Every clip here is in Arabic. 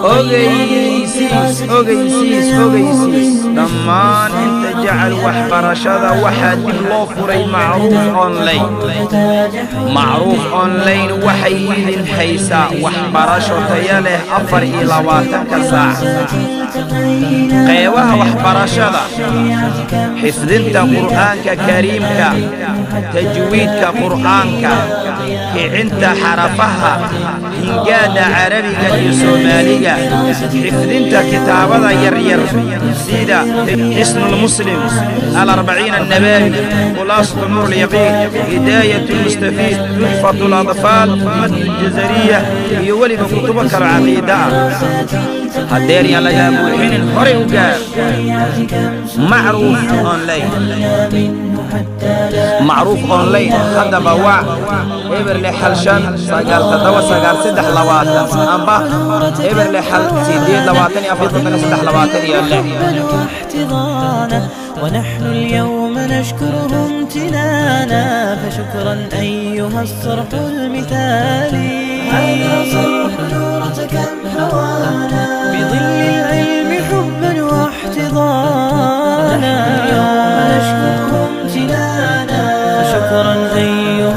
ogeysiis dhammaan inta jecel waxbarashada waxaa dib loo furay macruuf online waxay idin haysaa waxbarasho tayo leh 24 saac qeybaha waxbarashada xifdinta qur'aanka kariimka tajwiidka qur'aanka kicinta xarafaha hingaada carabiga iyo soomaaliga xifdinta kitaabada yaryar sida xisnul muslim al-40 an-nabawi khulaasatu nur al-yaqin hidayatu al-mustafid tuhfatu al-atfal al-jazariyah iyo waliba kutubo kala caqiida hadeer yaa laga buuxinin hore u gaar معروف أونلاين هذا بواع إبر لحلشان سجال تدوى سجال سدح لواتن أمبا إبر لحل سيدين لواتن أفضل سدح لواتن يلا ونحن اليوم نشكره امتنانا فشكرا أيها الصرح المثالي هذا صرح نورة كم حوانا بظل العلم حبا واحتضانا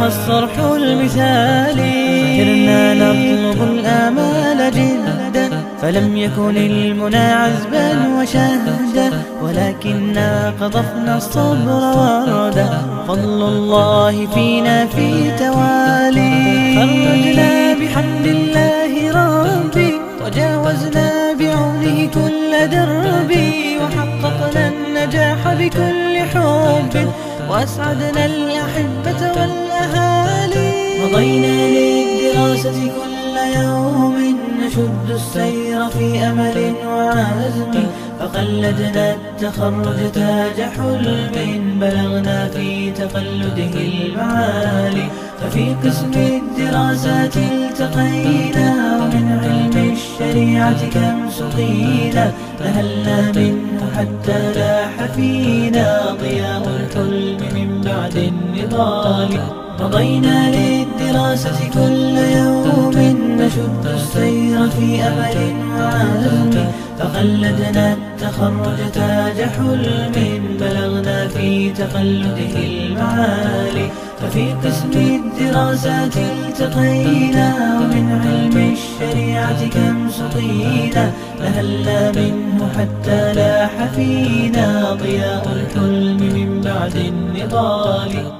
الصرح المثالي كرنا نطلب الآمال جدا فلم يكن المنى عذبا وشهدا ولكننا قذفنا الصبر وردا فضل الله فينا في توالي خرجنا بحمد الله ربي وجاوزنا بعونه كل دربي وحققنا النجاح بكل حب وأسعدنا الأحبة والأهالي مضينا للدراسة كل يوم نشد السير في أمل وعزم فقلدنا التخرج تاج حلم بلغنا في تقلده المعالي ففي قسم الدراسات التقينا ومن علم الشريعة كم سقينا نهلنا منه حتى لاح فينا ضياء الحلم من بعد النضال مضينا للدراسة كل يوم نشد السير في أمل وعزم فقلدنا التخرج تاج حلم بلغنا في تقلده المعالي ففي قسم الدراسات التقينا ومن علم الشريعة كم سقينا نهلنا منه حتى لاح فينا ضياء الحلم من بعد النضال